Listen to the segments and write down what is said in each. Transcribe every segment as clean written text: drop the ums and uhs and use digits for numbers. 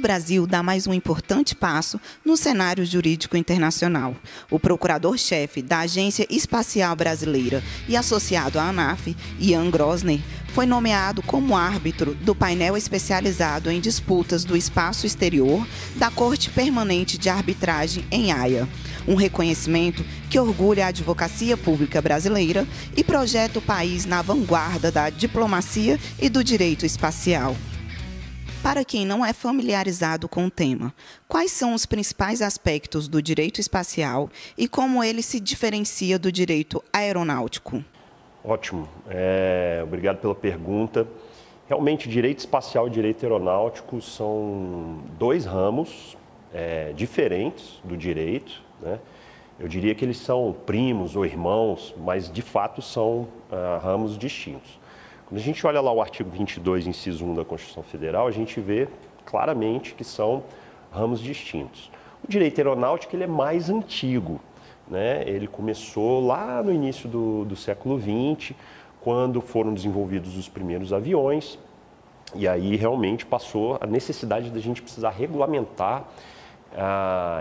Brasil dá mais um importante passo no cenário jurídico internacional. O procurador-chefe da Agência Espacial Brasileira e associado à ANAF, Ian Grosner, foi nomeado como árbitro do painel especializado em disputas do espaço exterior da Corte Permanente de Arbitragem em Haia. Um reconhecimento que orgulha a advocacia pública brasileira e projeta o país na vanguarda da diplomacia e do direito espacial. Para quem não é familiarizado com o tema, quais são os principais aspectos do direito espacial e como ele se diferencia do direito aeronáutico? Ótimo. Obrigado pela pergunta. Realmente, direito espacial e direito aeronáutico são dois ramos diferentes do direito, né? Eu diria que eles são primos ou irmãos, mas de fato são ramos distintos. Quando a gente olha lá o artigo 22, inciso 1 da Constituição Federal, a gente vê claramente que são ramos distintos. O direito aeronáutico ele é mais antigo, né? Ele começou lá no início do século XX, quando foram desenvolvidos os primeiros aviões, e aí realmente passou a necessidade da gente precisar regulamentar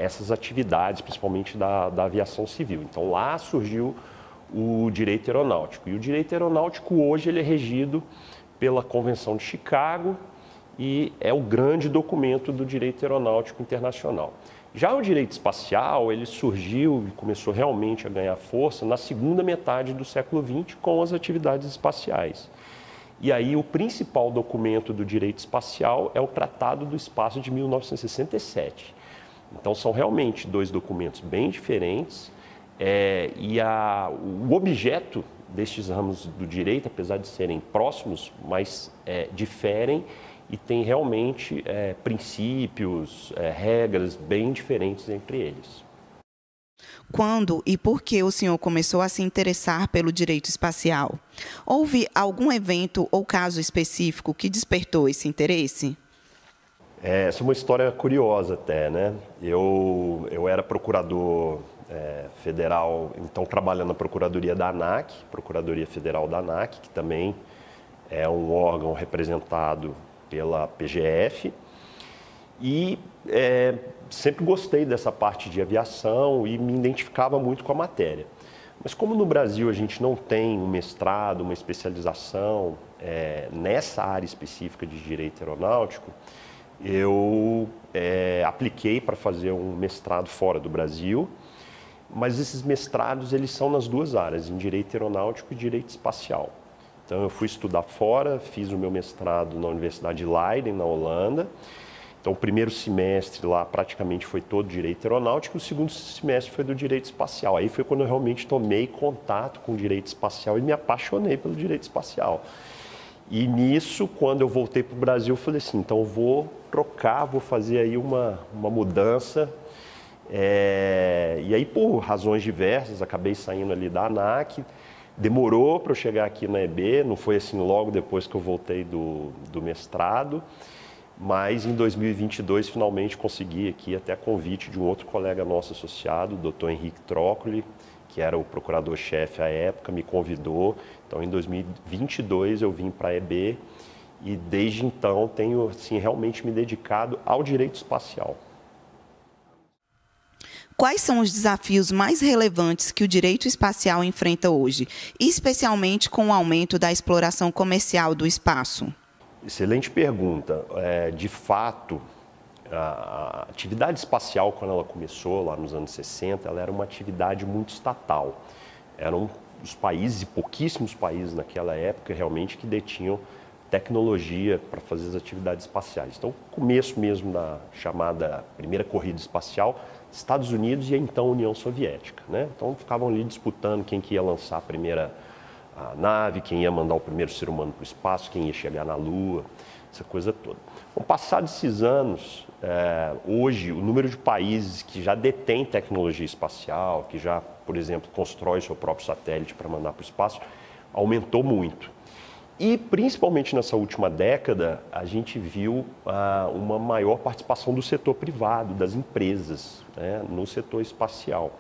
essas atividades, principalmente da aviação civil. Então lá surgiu o direito aeronáutico. E o direito aeronáutico hoje ele é regido pela Convenção de Chicago e é o grande documento do direito aeronáutico internacional. Já o direito espacial, ele surgiu e começou realmente a ganhar força na segunda metade do século XX com as atividades espaciais. E aí o principal documento do direito espacial é o Tratado do Espaço de 1967. Então são realmente dois documentos bem diferentes. O objeto destes ramos do direito, apesar de serem próximos, mas diferem e tem realmente princípios, regras bem diferentes entre eles. Quando e por que o senhor começou a se interessar pelo direito espacial? Houve algum evento ou caso específico que despertou esse interesse? Essa é uma história curiosa até, né? Eu era procurador federal, então trabalhando na Procuradoria da ANAC, Procuradoria Federal da ANAC, que também é um órgão representado pela PGF, e sempre gostei dessa parte de aviação e me identificava muito com a matéria. Mas como no Brasil a gente não tem um mestrado, uma especialização nessa área específica de direito aeronáutico, eu apliquei para fazer um mestrado fora do Brasil, mas esses mestrados eles são nas duas áreas, em direito aeronáutico e direito espacial. Então eu fui estudar fora, fiz o meu mestrado na Universidade de Leiden, na Holanda. Então o primeiro semestre lá praticamente foi todo direito aeronáutico, o segundo semestre foi do direito espacial. Aí foi quando eu realmente tomei contato com o direito espacial e me apaixonei pelo direito espacial. E nisso, quando eu voltei para o Brasil, eu falei assim, então eu vou trocar, vou fazer aí uma mudança. E aí, por razões diversas, acabei saindo ali da ANAC. Demorou para eu chegar aqui na EB, não foi assim logo depois que eu voltei do mestrado. Mas em 2022, finalmente consegui aqui, até convite de um outro colega nosso associado, o Dr. Henrique Trócoli, que era o procurador-chefe à época, me convidou. Então, em 2022, eu vim para a EB e, desde então, tenho assim, realmente me dedicado ao direito espacial. Quais são os desafios mais relevantes que o direito espacial enfrenta hoje, especialmente com o aumento da exploração comercial do espaço? Excelente pergunta. De fato, a atividade espacial, quando ela começou lá nos anos 60, ela era uma atividade muito estatal. Eram os países, e pouquíssimos países naquela época, realmente, que detinham tecnologia para fazer as atividades espaciais. Então, começo mesmo da chamada primeira corrida espacial, Estados Unidos e então União Soviética, né? Então, ficavam ali disputando quem que ia lançar a primeira nave, quem ia mandar o primeiro ser humano para o espaço, quem ia chegar na Lua, essa coisa toda. Bom, passados esses anos, hoje o número de países que já detêm tecnologia espacial, que já, por exemplo, constrói seu próprio satélite para mandar para o espaço, aumentou muito. E, principalmente nessa última década, a gente viu uma maior participação do setor privado, das empresas, né, no setor espacial.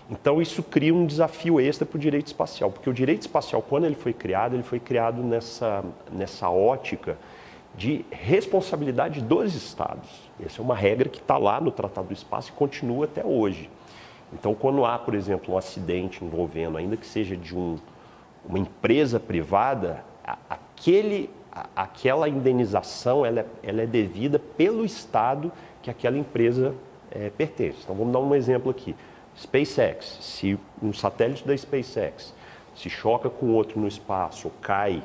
Então, isso cria um desafio extra para o direito espacial, porque o direito espacial, quando ele foi criado nessa ótica de responsabilidade dos estados. Essa é uma regra que está lá no Tratado do Espaço e continua até hoje. Então, quando há, por exemplo, um acidente envolvendo, ainda que seja de uma empresa privada, aquela indenização ela é devida pelo estado que aquela empresa pertence. Então, vamos dar um exemplo aqui. SpaceX, se um satélite da SpaceX se choca com outro no espaço, ou cai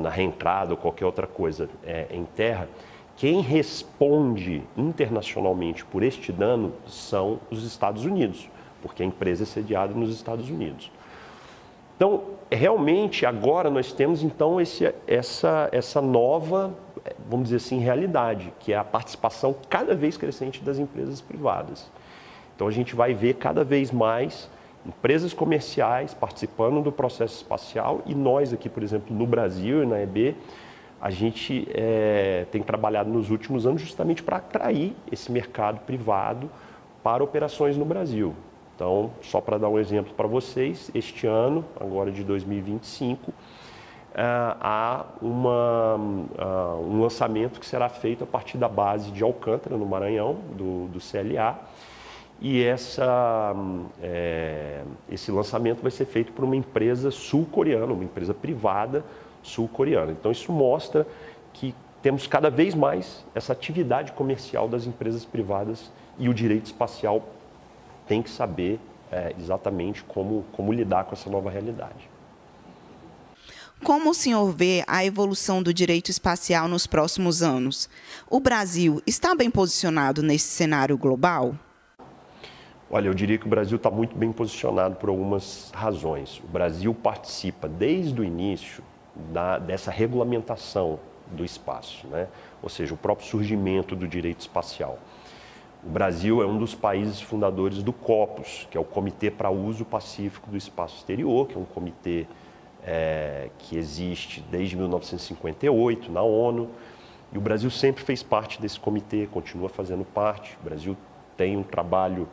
na reentrada ou qualquer outra coisa em terra, quem responde internacionalmente por este dano são os Estados Unidos, porque a empresa é sediada nos Estados Unidos. Então, realmente, agora nós temos então essa nova, vamos dizer assim, realidade, que é a participação cada vez crescente das empresas privadas. Então, a gente vai ver cada vez mais empresas comerciais participando do processo espacial e nós aqui, por exemplo, no Brasil e na EB, a gente tem trabalhado nos últimos anos justamente para atrair esse mercado privado para operações no Brasil. Então, só para dar um exemplo para vocês, este ano, agora de 2025, há um lançamento que será feito a partir da base de Alcântara, no Maranhão, do CLA, e esse lançamento vai ser feito por uma empresa sul-coreana, uma empresa privada sul-coreana. Então, isso mostra que temos cada vez mais essa atividade comercial das empresas privadas e o direito espacial tem que saber exatamente como lidar com essa nova realidade. Como o senhor vê a evolução do direito espacial nos próximos anos? O Brasil está bem posicionado nesse cenário global? Olha, eu diria que o Brasil está muito bem posicionado por algumas razões. O Brasil participa desde o início dessa regulamentação do espaço, né? Ou seja, o próprio surgimento do direito espacial. O Brasil é um dos países fundadores do COPUS, que é o Comitê para Uso Pacífico do Espaço Exterior, que é um comitê que existe desde 1958 na ONU. E o Brasil sempre fez parte desse comitê, continua fazendo parte. O Brasil tem um trabalho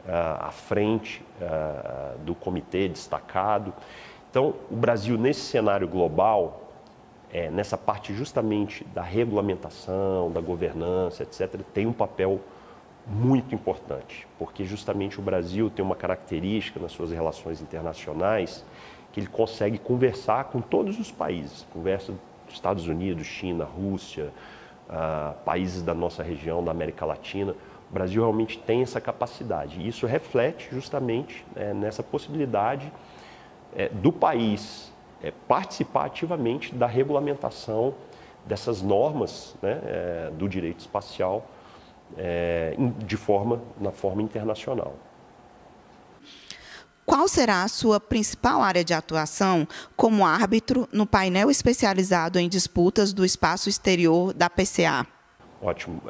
à frente do comitê destacado. Então, o Brasil, nesse cenário global, nessa parte justamente da regulamentação, da governança, etc., tem um papel muito importante, porque justamente o Brasil tem uma característica nas suas relações internacionais que ele consegue conversar com todos os países, conversa dos Estados Unidos, China, Rússia, países da nossa região, da América Latina. O Brasil realmente tem essa capacidade e isso reflete justamente nessa possibilidade do país participar ativamente da regulamentação dessas normas, né, do direito espacial na forma internacional. Qual será a sua principal área de atuação como árbitro no painel especializado em disputas do espaço exterior da PCA? Ótimo.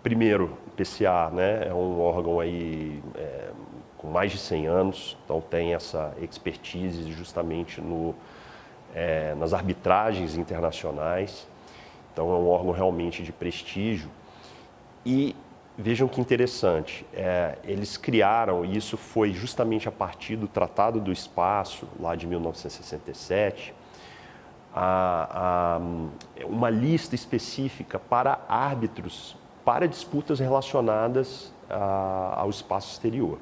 Primeiro, o PCA, né, é um órgão aí, com mais de 100 anos, então tem essa expertise justamente nas arbitragens internacionais, então é um órgão realmente de prestígio. E vejam que interessante, eles criaram, e isso foi justamente a partir do Tratado do Espaço, lá de 1967, uma lista específica para árbitros, para disputas relacionadas ao espaço exterior.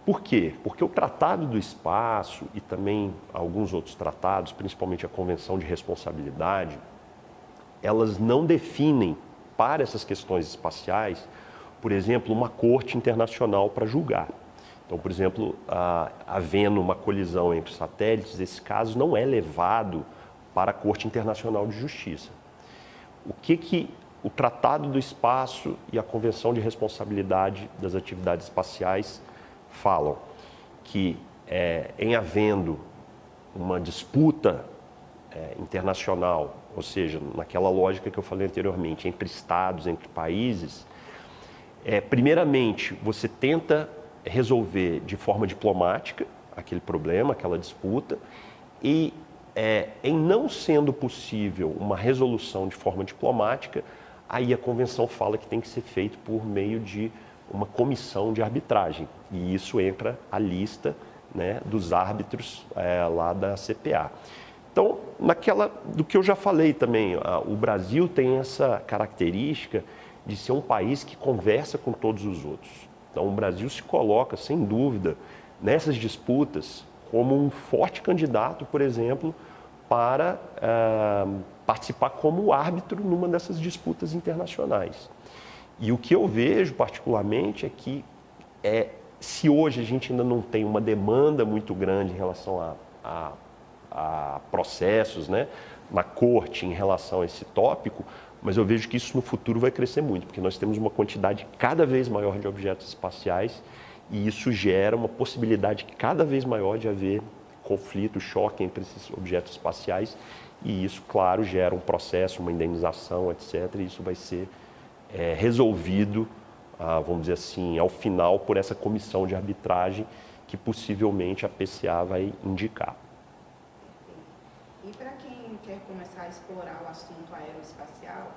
Por quê? Porque o Tratado do Espaço e também alguns outros tratados, principalmente a Convenção de Responsabilidade, elas não definem para essas questões espaciais, por exemplo, uma corte internacional para julgar. Então, por exemplo, havendo uma colisão entre satélites, esse caso não é levado para a Corte Internacional de Justiça. O que o Tratado do Espaço e a Convenção de Responsabilidade das Atividades Espaciais falam? Que em havendo uma disputa internacional, ou seja, naquela lógica que eu falei anteriormente, entre estados, entre países, primeiramente você tenta resolver de forma diplomática aquele problema, aquela disputa, e em não sendo possível uma resolução de forma diplomática, aí a convenção fala que tem que ser feito por meio de uma comissão de arbitragem, e isso entra a lista, né, dos árbitros lá da CPA. Então, do que eu já falei também, o Brasil tem essa característica de ser um país que conversa com todos os outros. Então, o Brasil se coloca, sem dúvida, nessas disputas como um forte candidato, por exemplo, para participar como árbitro numa dessas disputas internacionais. E o que eu vejo particularmente é que se hoje a gente ainda não tem uma demanda muito grande em relação a processos, né, na corte em relação a esse tópico, mas eu vejo que isso no futuro vai crescer muito, porque nós temos uma quantidade cada vez maior de objetos espaciais e isso gera uma possibilidade cada vez maior de haver conflito, choque entre esses objetos espaciais e isso, claro, gera um processo, uma indenização, etc. E isso vai ser resolvido, vamos dizer assim, ao final por essa comissão de arbitragem que possivelmente a PCA vai indicar. E para quem quer começar a explorar o assunto aeroespacial,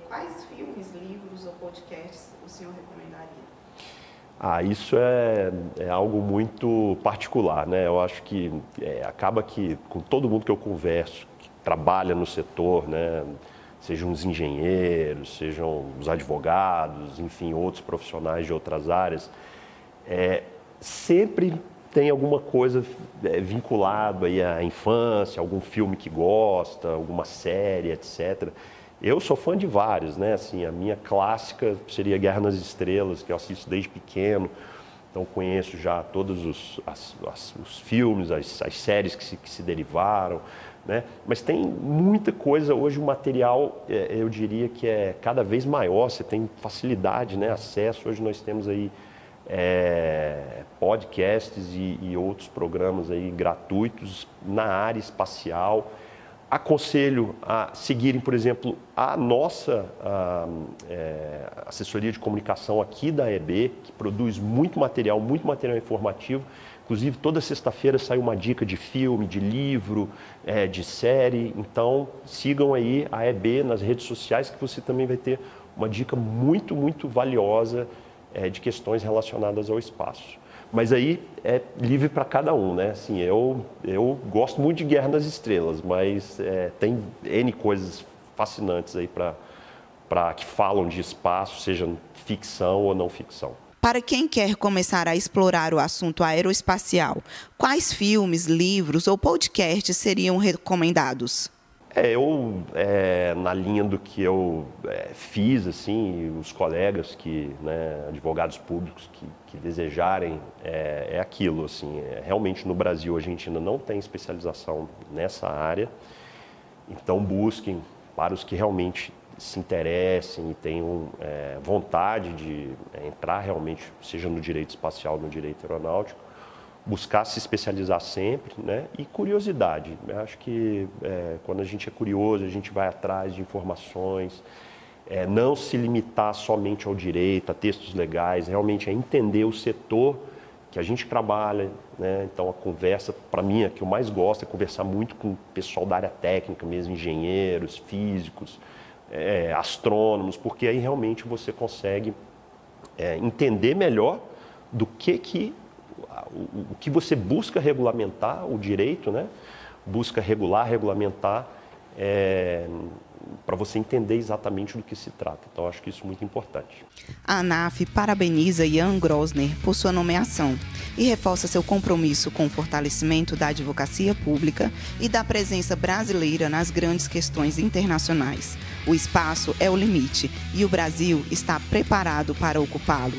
quais filmes, livros ou podcasts o senhor recomendaria? Isso é algo muito particular, né? Eu acho que acaba que com todo mundo que eu converso, que trabalha no setor, né? Sejam os engenheiros, sejam os advogados, enfim, outros profissionais de outras áreas, sempre tem alguma coisa vinculada aí à infância, algum filme que gosta, alguma série, etc. Eu sou fã de vários, né? Assim, a minha clássica seria Guerra nas Estrelas, que eu assisto desde pequeno. Então conheço já todos os filmes, as séries que se derivaram, né? Mas tem muita coisa hoje, o material, eu diria que é cada vez maior, você tem facilidade, né? Acesso, hoje nós temos aí podcasts e outros programas aí gratuitos na área espacial. Aconselho a seguirem, por exemplo, a nossa assessoria de comunicação aqui da EB, que produz muito material informativo. Inclusive, toda sexta-feira sai uma dica de filme, de livro, de série. Então, sigam aí a EB nas redes sociais, que você também vai ter uma dica muito, muito valiosa de questões relacionadas ao espaço. Mas aí é livre para cada um, né? Assim, eu gosto muito de Guerra nas Estrelas, mas tem N coisas fascinantes aí que falam de espaço, seja ficção ou não ficção. Para quem quer começar a explorar o assunto aeroespacial, quais filmes, livros ou podcasts seriam recomendados? Na linha do que eu fiz, assim, os colegas advogados públicos que desejarem, aquilo, assim, realmente no Brasil a gente ainda não tem especialização nessa área, então busquem para os que realmente se interessem e tenham vontade de entrar realmente, seja no direito espacial, no direito aeronáutico, buscar se especializar sempre, né? E curiosidade. Eu acho que quando a gente é curioso, a gente vai atrás de informações, não se limitar somente ao direito, a textos legais, realmente entender o setor que a gente trabalha, né? Então a conversa, para mim, a que eu mais gosto é conversar muito com o pessoal da área técnica mesmo, engenheiros, físicos, astrônomos, porque aí realmente você consegue entender melhor do que você busca regulamentar, o direito, né? Busca regulamentar, para você entender exatamente do que se trata. Então, acho que isso é muito importante. A ANAF parabeniza Ian Grosner por sua nomeação e reforça seu compromisso com o fortalecimento da advocacia pública e da presença brasileira nas grandes questões internacionais. O espaço é o limite e o Brasil está preparado para ocupá-lo.